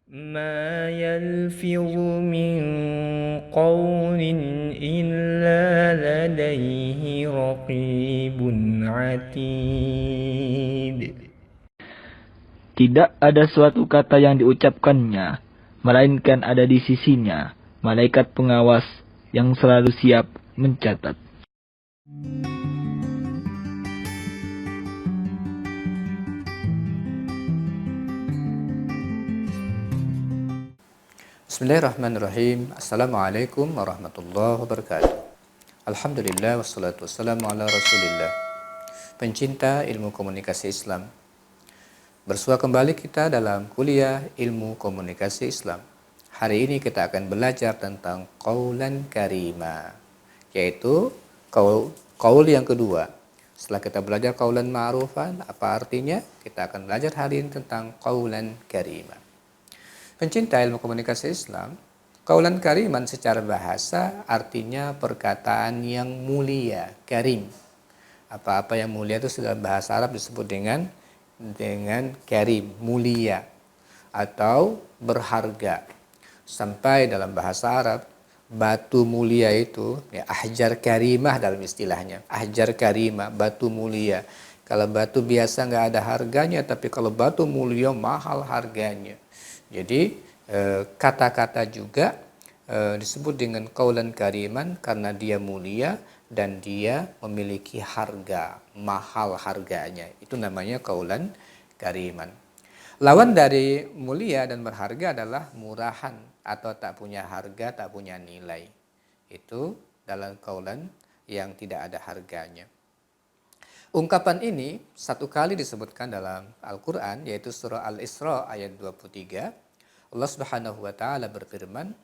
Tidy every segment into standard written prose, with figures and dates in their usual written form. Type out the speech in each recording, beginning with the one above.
ما يلفظ من قول إلا لديه رقيب عتيد. Tidak ada suatu kata yang diucapkannya, melainkan ada di sisinya malaikat pengawas yang selalu siap mencatat. Bismillahirrahmanirrahim. Assalamualaikum warahmatullahi wabarakatuh. Alhamdulillah wassalatu wassalamu ala rasulillah. Pencinta ilmu komunikasi Islam, bersua kembali kita dalam kuliah ilmu komunikasi Islam. Hari ini kita akan belajar tentang qaulan karima, yaitu qaul yang kedua. Setelah kita belajar qaulan ma'rufan, apa artinya? Kita akan belajar hari ini tentang qaulan karima. Pencinta ilmu komunikasi Islam, qaulan kariman secara bahasa artinya perkataan yang mulia, karim. Apa-apa yang mulia itu dalam bahasa Arab disebut dengan karim, mulia atau berharga. Sampai dalam bahasa Arab, batu mulia itu ya, ahjar karimah dalam istilahnya. Ahjar karimah, batu mulia. Kalau batu biasa nggak ada harganya, tapi kalau batu mulia mahal harganya. Jadi kata-kata juga disebut dengan qaulan kariman karena dia mulia dan dia memiliki harga, mahal harganya. Itu namanya qaulan kariman. Lawan dari mulia dan berharga adalah murahan atau tak punya harga, tak punya nilai. Itu dalam qaulan yang tidak ada harganya. Ungkapan ini satu kali disebutkan dalam Al-Quran, yaitu surah Al-Isra ayat 23. Allah Subhanahu wa taala berfirman,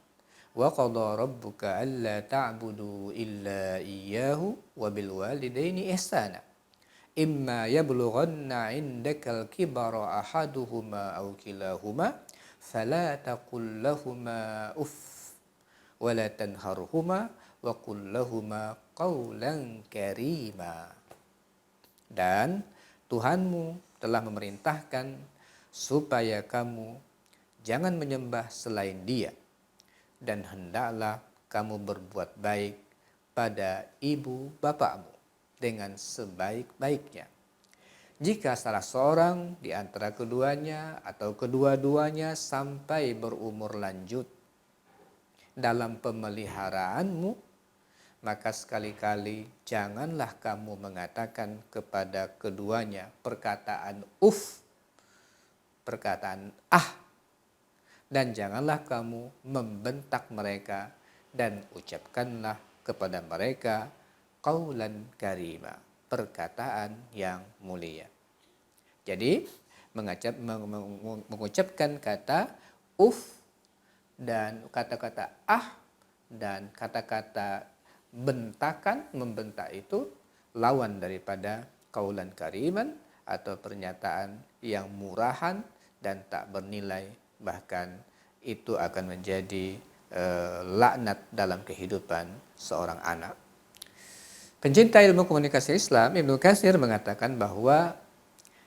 "Wa qadha rabbuka alla ta'budu illa iyyahu wa bil walidaini ihsana. Imma yablughanna 'indakal kibara ahaduhuma aw kilahuma fala taqul lahumā uff wa la tanharhumā wa qul lahumā qawlan karīmā." Dan Tuhanmu telah memerintahkan supaya kamu jangan menyembah selain Dia, dan hendaklah kamu berbuat baik pada ibu bapakmu dengan sebaik-baiknya. Jika salah seorang di antara keduanya atau kedua-duanya sampai berumur lanjut dalam pemeliharaanmu, maka sekali-kali janganlah kamu mengatakan kepada keduanya perkataan perkataan dan janganlah kamu membentak mereka dan ucapkanlah kepada mereka qaulan karima, perkataan yang mulia. Jadi mengucapkan kata dan kata-kata dan kata-kata bentakan, membentak itu lawan daripada qaulan kariman atau pernyataan yang murahan dan tak bernilai, bahkan itu akan menjadi laknat dalam kehidupan seorang anak. Pencinta ilmu komunikasi Islam, Ibnu Katsir mengatakan bahwa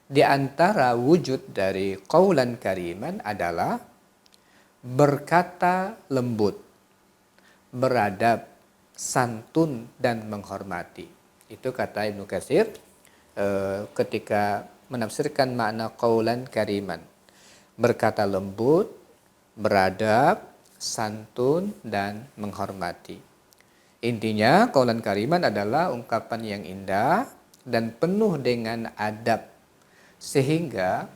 di antara wujud dari qaulan kariman adalah berkata lembut, beradab, santun dan menghormati. Itu kata Ibnu Katsir ketika menafsirkan makna qaulan kariman. Berkata lembut, beradab, santun dan menghormati. Intinya qaulan kariman adalah ungkapan yang indah dan penuh dengan adab, sehingga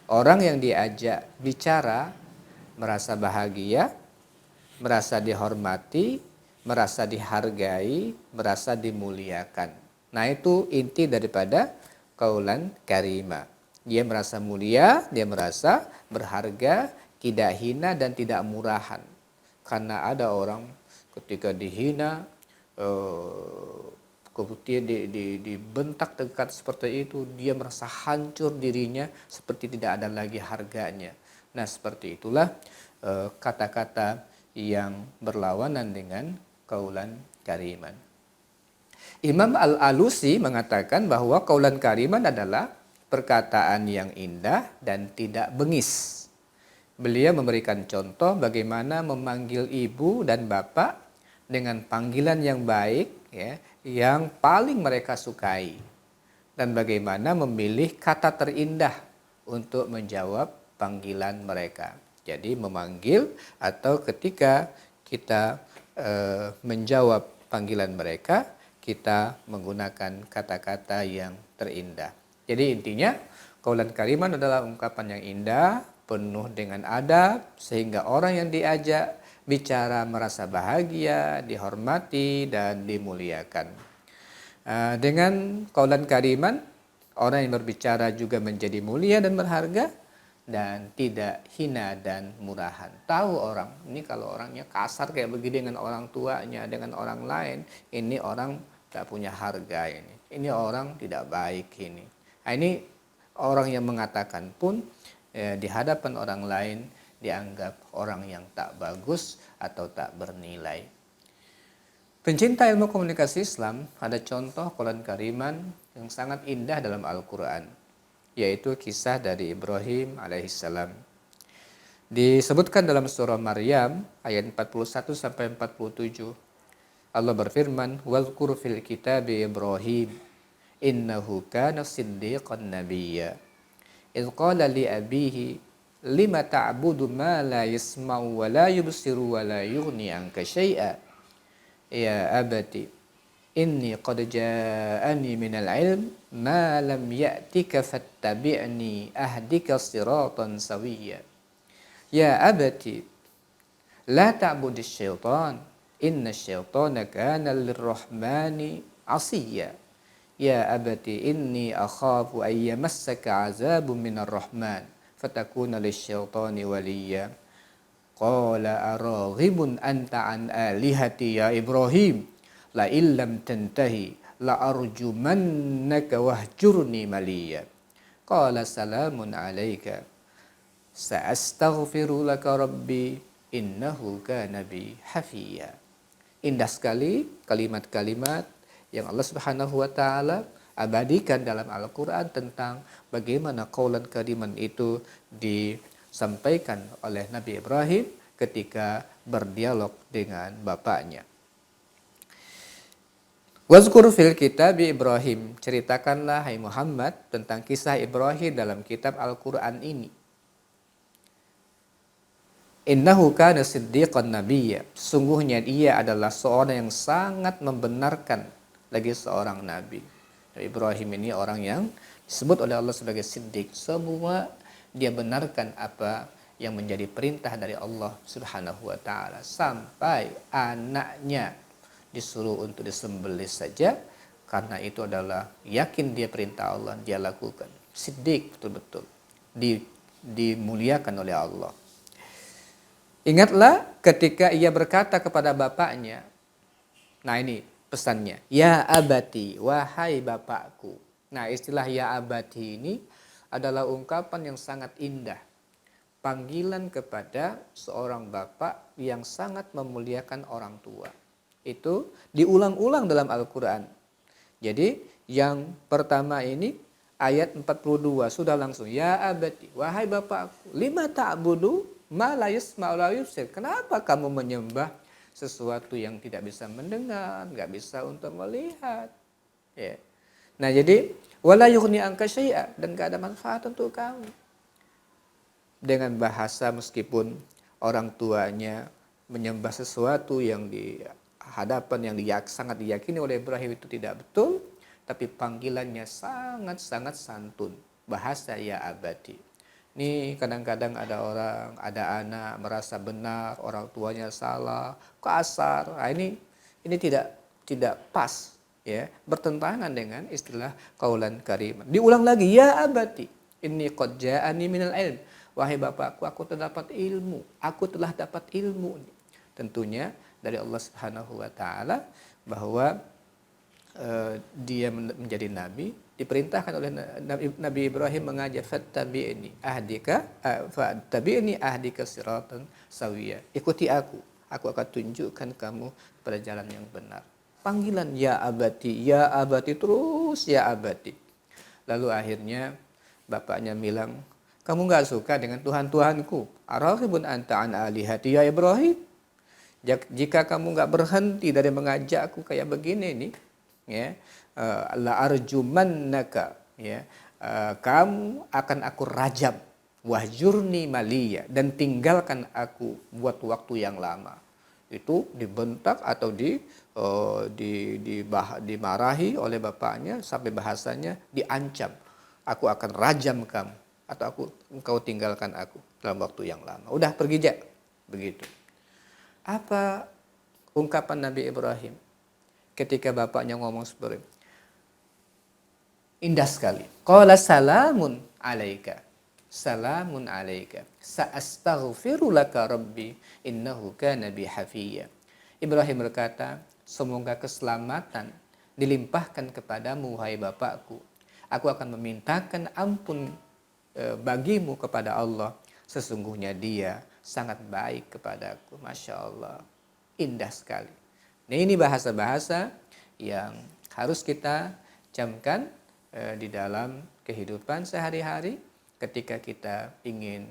orang yang diajak bicara merasa bahagia, merasa dihormati, merasa dihargai, merasa dimuliakan. Nah, itu inti daripada qaulan karima. Dia merasa mulia, dia merasa berharga, tidak hina dan tidak murahan. Karena ada orang ketika dihina, kemudian dibentak dekat seperti itu, dia merasa hancur dirinya seperti tidak ada lagi harganya. Nah, seperti itulah kata-kata yang berlawanan dengan qaulan kariman. Imam Al-Alusi mengatakan bahwa qaulan kariman adalah perkataan yang indah dan tidak bengis, Beliau memberikan contoh bagaimana memanggil ibu dan bapak dengan panggilan yang baik, ya, yang paling mereka sukai, dan bagaimana memilih kata terindah untuk menjawab panggilan mereka. Jadi memanggil atau ketika kita menjawab panggilan mereka, kita menggunakan kata-kata yang terindah. Jadi intinya qaulan kariman adalah ungkapan yang indah, penuh dengan adab, sehingga orang yang diajak bicara merasa bahagia, dihormati, dan dimuliakan. Dengan qaulan kariman, orang yang berbicara juga menjadi mulia dan berharga, dan tidak hina dan murahan. Tahu orang, ini kalau orangnya kasar kayak begini dengan orang tuanya, dengan orang lain, ini orang tak punya harga ini. Ini orang tidak baik ini. Nah, ini orang yang mengatakan pun di hadapan orang lain dianggap orang yang tak bagus atau tak bernilai. Pencinta ilmu komunikasi Islam, ada contoh qaulan kariman yang sangat indah dalam Al-Quran, yaitu kisah dari Ibrahim alaihissalam. Disebutkan dalam surah Maryam ayat 41 sampai 47. Allah berfirman, "Wadhkur fil kitabi Ibrahim, innahu kana siddiqan nabiyya. Idh qala li abihi, lima ta'budu ma la yasma'u wa la yubsiru wa la yughni anka syai'a. Ya abati, inni qad ja'ani minal ilm ma lam ya'tika fattabi'ni ahdika siratan sawiyya. Ya abati, la ta'budis syaitan, inna syaitana kana lirrahmani asiyya. Ya abati inni akhafu an yamassaka azabun minar rahman fatakuna lisyaitani waliyya. Qala araghibun anta an alihati ya Ibrahim, la illam tantahi la arjumannaka wahjurni maliya. Qala salamun alayka sa'astaghfiru laka rabbi innahu kana bi hafiya." Indah sekali kalimat-kalimat yang Allah Subhanahu wa taala abadikan dalam Al-Qur'an tentang bagaimana qaulan kariman itu disampaikan oleh Nabi Ibrahim ketika berdialog dengan bapaknya. Wazkur fil kitabi Ibrahim, ceritakanlah hai Muhammad tentang kisah Ibrahim dalam kitab Al-Qur'an ini. Innahu kana siddiqan nabiyya, sungguhnya dia adalah seorang yang sangat membenarkan lagi seorang nabi. Nabi Ibrahim ini orang yang disebut oleh Allah sebagai siddiq. Semua dia benarkan apa yang menjadi perintah dari Allah Subhanahu wa taala, sampai anaknya disuruh untuk disembelih saja, karena itu adalah yakin dia perintah Allah, dia lakukan. Siddiq betul-betul dimuliakan oleh Allah. Ingatlah ketika ia berkata kepada bapaknya, nah ini pesannya, ya abati, wahai bapakku. Nah, istilah ya abati ini adalah ungkapan yang sangat indah, panggilan kepada seorang bapak yang sangat memuliakan orang tua. Itu diulang-ulang dalam Al-Quran. Jadi yang pertama ini ayat 42 sudah langsung, ya abati, wahai bapakku, lima ta'budu ma la yasma'u wa la yubsir. Kenapa kamu menyembah sesuatu yang tidak bisa mendengar, nggak bisa untuk melihat? Ya. Nah, jadi wala yughni anka syai'a, dan nggak ada manfaat untuk kamu. Dengan bahasa meskipun orang tuanya menyembah sesuatu yang di hadapan yang sangat diyakini oleh Ibrahim itu tidak betul, tapi panggilannya sangat-sangat santun. Bahasa ya abadi. Ini kadang-kadang ada orang, ada anak merasa benar, orang tuanya salah, kasar. Nah, ini tidak pas, ya, bertentangan dengan istilah qaulan kariman. Diulang lagi, ya abati, inni qad ja'ani minal ilm. Wahai bapakku, aku telah dapat ilmu. Aku telah dapat ilmu. Tentunya dari Allah Subhanahu wa taala bahwa dia menjadi nabi, diperintahkan oleh Nabi Ibrahim mengajak fattabi'ni ahdika siratan sawiyya. Ikuti aku akan tunjukkan kamu pada jalan yang benar. Panggilan ya abati terus ya abati. Lalu akhirnya bapaknya bilang, Kamu nggak suka dengan Tuhan-Tuhanku? Araghibun anta an alihati ya Ibrahim? Jika kamu nggak berhenti dari mengajakku kayak begini nih, ya, la arjumannaka, ya, kamu akan aku rajam, wahjurni maliya, dan tinggalkan aku buat waktu yang lama. Itu dibentak atau dimarahi oleh bapaknya sampai bahasanya diancam, aku akan rajam kamu atau engkau tinggalkan aku dalam waktu yang lama. Udah pergi aja, begitu. Apa ungkapan Nabi Ibrahim ketika bapaknya ngomong seperti itu? Indah sekali. Qala salamun alaika. Salamun alaika. Sa'astaghfiru laka rabbi innahu kana bi hafiyya. Ibrahim berkata, semoga keselamatan dilimpahkan kepadamu wahai bapakku. Aku akan memintakan ampun bagimu kepada Allah. Sesungguhnya dia sangat baik kepadaku. Masya Allah. Indah sekali. Nah, ini bahasa-bahasa yang harus kita camkan di dalam kehidupan sehari-hari ketika kita ingin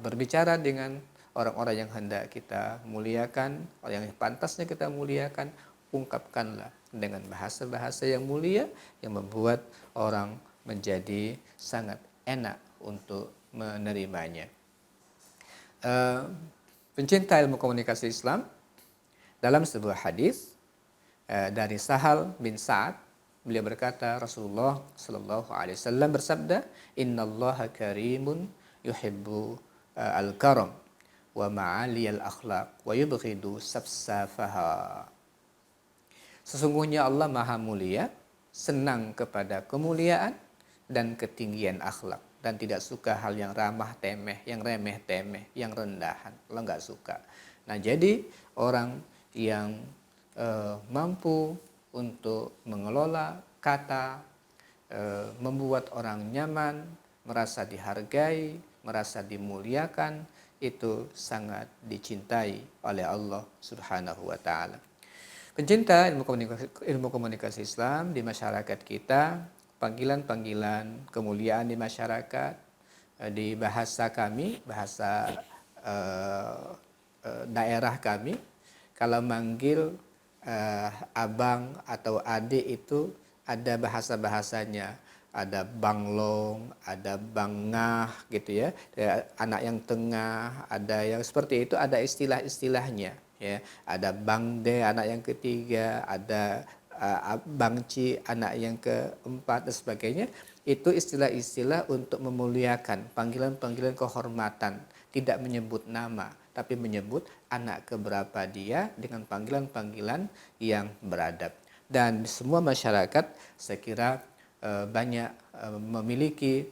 berbicara dengan orang-orang yang hendak kita muliakan, orang yang pantasnya kita muliakan, ungkapkanlah dengan bahasa-bahasa yang mulia yang membuat orang menjadi sangat enak untuk menerimanya. Pencinta ilmu komunikasi Islam, dalam sebuah hadis dari Sahal bin Sa'ad, beliau berkata, Rasulullah Shallallahu Alaihi Wasallam bersabda, Innallaha karimun yuhibbu al-karam wa ma'aliyal akhlaq wa yubghidu safsafaha. Sesungguhnya Allah Maha Mulia, senang kepada kemuliaan dan ketinggian akhlak, dan tidak suka hal yang ramah temeh, yang remeh temeh, yang rendahan. Allah nggak suka. Nah, jadi orang yang mampu untuk mengelola kata, membuat orang nyaman, merasa dihargai, merasa dimuliakan, itu sangat dicintai oleh Allah Subhanahu wa taala. Pencinta ilmu komunikasi Islam di masyarakat kita, panggilan-panggilan kemuliaan di masyarakat, di bahasa kami, bahasa daerah kami, kalau manggil abang atau adik itu ada bahasa-bahasanya, ada banglong, ada bangah gitu ya, anak yang tengah, ada yang seperti itu, ada istilah-istilahnya ya, ada bangde anak yang ketiga, ada bangci anak yang keempat dan sebagainya. Itu istilah-istilah untuk memuliakan, panggilan-panggilan kehormatan, tidak menyebut nama tapi menyebut anak keberapa dia dengan panggilan-panggilan yang beradab. Dan semua masyarakat saya kira banyak memiliki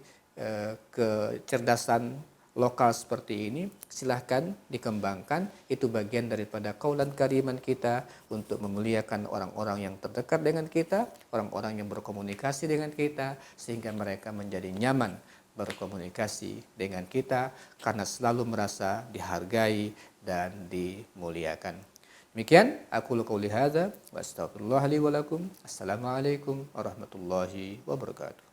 kecerdasan lokal seperti ini. Silahkan dikembangkan, itu bagian daripada qaulan kariman kita untuk memuliakan orang-orang yang terdekat dengan kita, orang-orang yang berkomunikasi dengan kita, sehingga mereka menjadi nyaman berkomunikasi dengan kita karena selalu merasa dihargai dan dimuliakan. Demikian aku qouli hadza wa astaghfirullah li wa lakum. Assalamualaikum warahmatullahi wabarakatuh.